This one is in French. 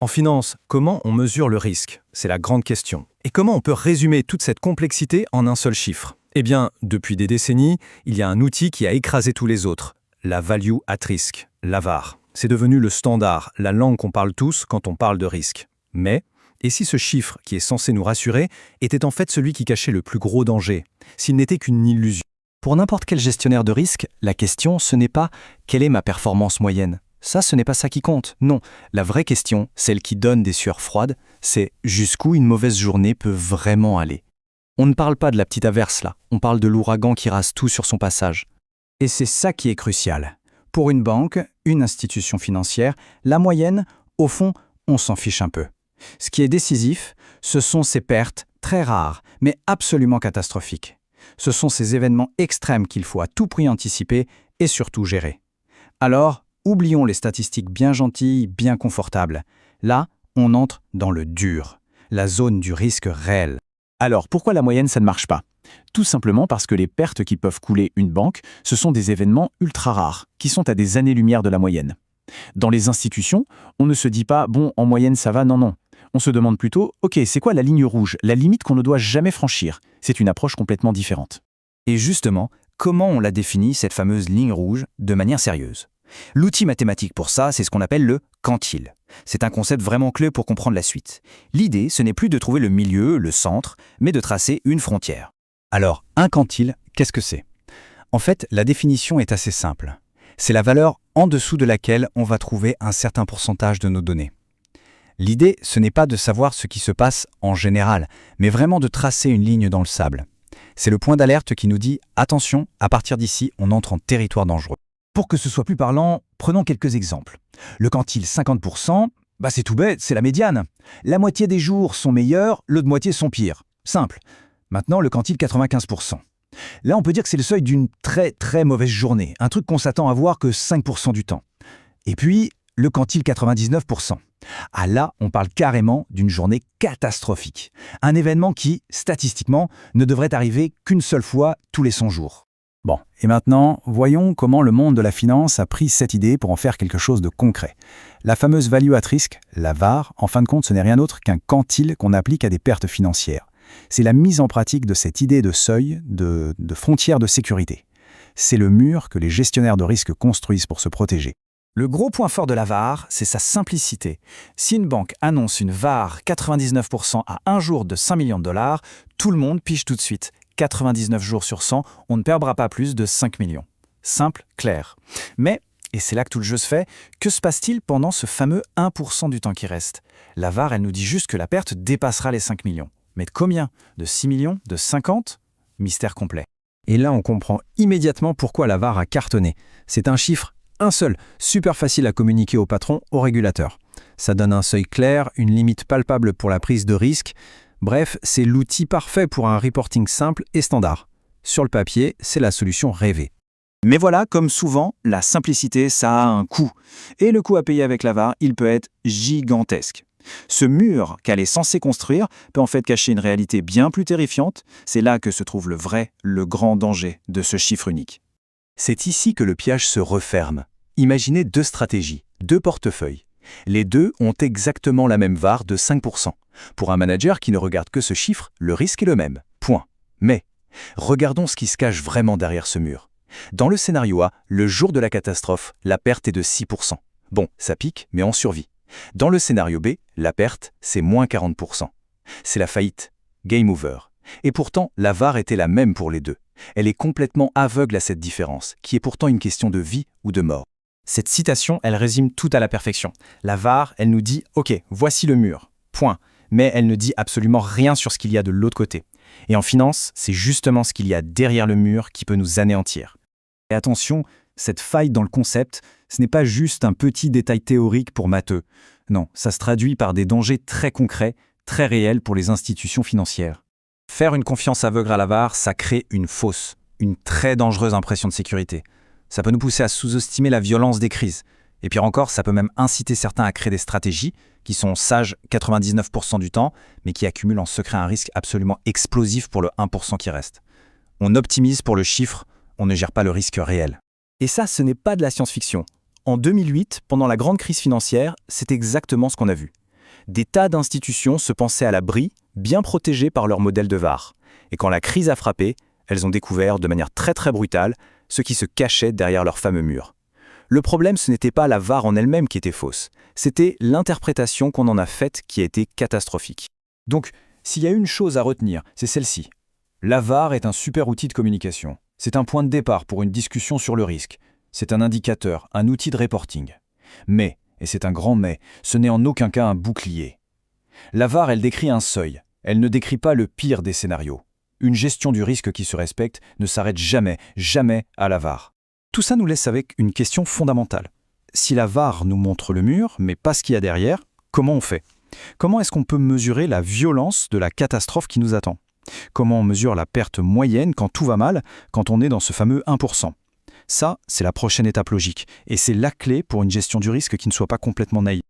En finance, comment on mesure le risque? C'est la grande question. Et comment on peut résumer toute cette complexité en un seul chiffre? Eh bien, depuis des décennies, il y a un outil qui a écrasé tous les autres, la Value at Risk, la VaR. C'est devenu le standard, la langue qu'on parle tous quand on parle de risque. Mais, et si ce chiffre, qui est censé nous rassurer, était en fait celui qui cachait le plus gros danger, s'il n'était qu'une illusion? Pour n'importe quel gestionnaire de risque, la question, ce n'est pas « quelle est ma performance moyenne ?» Ça, ce n'est pas ça qui compte. Non, la vraie question, celle qui donne des sueurs froides, c'est jusqu'où une mauvaise journée peut vraiment aller. On ne parle pas de la petite averse là, on parle de l'ouragan qui rase tout sur son passage. Et c'est ça qui est crucial. Pour une banque, une institution financière, la moyenne, au fond, on s'en fiche un peu. Ce qui est décisif, ce sont ces pertes très rares, mais absolument catastrophiques. Ce sont ces événements extrêmes qu'il faut à tout prix anticiper et surtout gérer. Alors, oublions les statistiques bien gentilles, bien confortables. Là, on entre dans le dur, la zone du risque réel. Alors, pourquoi la moyenne, ça ne marche pas? Tout simplement parce que les pertes qui peuvent couler une banque, ce sont des événements ultra rares, qui sont à des années-lumière de la moyenne. Dans les institutions, on ne se dit pas « bon, en moyenne, ça va », non. On se demande plutôt « ok, c'est quoi la ligne rouge, la limite qu'on ne doit jamais franchir ?» C'est une approche complètement différente. Et justement, comment on la définit, cette fameuse ligne rouge, de manière sérieuse? L'outil mathématique pour ça, c'est ce qu'on appelle le quantile. C'est un concept vraiment clé pour comprendre la suite. L'idée, ce n'est plus de trouver le milieu, le centre, mais de tracer une frontière. Alors, un quantile, qu'est-ce que c'est? En fait, la définition est assez simple. C'est la valeur en dessous de laquelle on va trouver un certain pourcentage de nos données. L'idée, ce n'est pas de savoir ce qui se passe en général, mais vraiment de tracer une ligne dans le sable. C'est le point d'alerte qui nous dit « attention, à partir d'ici, on entre en territoire dangereux ». Pour que ce soit plus parlant, prenons quelques exemples. Le quantile 50%, c'est tout bête, c'est la médiane. La moitié des jours sont meilleurs, l'autre moitié sont pires. Simple. Maintenant, le quantile 95%. Là, on peut dire que c'est le seuil d'une très très mauvaise journée, un truc qu'on s'attend à voir que 5% du temps. Et puis, le quantile 99%. Ah là, on parle carrément d'une journée catastrophique. Un événement qui, statistiquement, ne devrait arriver qu'une seule fois tous les 100 jours. Bon, et maintenant, voyons comment le monde de la finance a pris cette idée pour en faire quelque chose de concret. La fameuse value at risk, la VaR, en fin de compte, ce n'est rien d'autre qu'un quantile qu'on applique à des pertes financières. C'est la mise en pratique de cette idée de seuil, de frontière de sécurité. C'est le mur que les gestionnaires de risque construisent pour se protéger. Le gros point fort de la VaR, c'est sa simplicité. Si une banque annonce une VaR 99% à un jour de 5 millions de dollars, tout le monde pige tout de suite. 99 jours sur 100, on ne perdra pas plus de 5 millions. Simple, clair. Mais, et c'est là que tout le jeu se fait, que se passe-t-il pendant ce fameux 1% du temps qui reste? La VaR, elle nous dit juste que la perte dépassera les 5 millions. Mais de combien? De 6 millions? De 50? Mystère complet. Et là, on comprend immédiatement pourquoi la VaR a cartonné. C'est un chiffre, un seul, super facile à communiquer au patron, au régulateur. Ça donne un seuil clair, une limite palpable pour la prise de risque. Bref, c'est l'outil parfait pour un reporting simple et standard. Sur le papier, c'est la solution rêvée. Mais voilà, comme souvent, la simplicité, ça a un coût. Et le coût à payer avec la VaR, il peut être gigantesque. Ce mur qu'elle est censée construire peut en fait cacher une réalité bien plus terrifiante. C'est là que se trouve le vrai, le grand danger de ce chiffre unique. C'est ici que le piège se referme. Imaginez deux stratégies, deux portefeuilles. Les deux ont exactement la même VaR de 5%. Pour un manager qui ne regarde que ce chiffre, le risque est le même. Point. Mais, regardons ce qui se cache vraiment derrière ce mur. Dans le scénario A, le jour de la catastrophe, la perte est de 6%. Bon, ça pique, mais on survit. Dans le scénario B, la perte, c'est moins 40%. C'est la faillite. Game over. Et pourtant, la VaR était la même pour les deux. Elle est complètement aveugle à cette différence, qui est pourtant une question de vie ou de mort. Cette citation, elle résume tout à la perfection. La VaR, elle nous dit « Ok, voici le mur. Point ». Mais elle ne dit absolument rien sur ce qu'il y a de l'autre côté. Et en finance, c'est justement ce qu'il y a derrière le mur qui peut nous anéantir. Et attention, cette faille dans le concept, ce n'est pas juste un petit détail théorique pour matheux. Non, ça se traduit par des dangers très concrets, très réels pour les institutions financières. Faire une confiance aveugle à la VaR, ça crée une fausse, une très dangereuse impression de sécurité. Ça peut nous pousser à sous-estimer la violence des crises. Et pire encore, ça peut même inciter certains à créer des stratégies qui sont sages 99% du temps, mais qui accumulent en secret un risque absolument explosif pour le 1% qui reste. On optimise pour le chiffre, on ne gère pas le risque réel. Et ça, ce n'est pas de la science-fiction. En 2008, pendant la grande crise financière, c'est exactement ce qu'on a vu. Des tas d'institutions se pensaient à l'abri, bien protégées par leur modèle de VAR. Et quand la crise a frappé, elles ont découvert de manière très brutale ce qui se cachait derrière leur fameux mur. Le problème, ce n'était pas la VAR en elle-même qui était fausse, c'était l'interprétation qu'on en a faite qui a été catastrophique. Donc, s'il y a une chose à retenir, c'est celle-ci. La VAR est un super outil de communication. C'est un point de départ pour une discussion sur le risque. C'est un indicateur, un outil de reporting. Mais, et c'est un grand mais, ce n'est en aucun cas un bouclier. La VAR, elle décrit un seuil. Elle ne décrit pas le pire des scénarios. Une gestion du risque qui se respecte ne s'arrête jamais à la VAR. Tout ça nous laisse avec une question fondamentale. Si la VAR nous montre le mur, mais pas ce qu'il y a derrière, comment on fait? Comment est-ce qu'on peut mesurer la violence de la catastrophe qui nous attend? Comment on mesure la perte moyenne quand tout va mal, quand on est dans ce fameux 1%? Ça, c'est la prochaine étape logique, et c'est la clé pour une gestion du risque qui ne soit pas complètement naïve.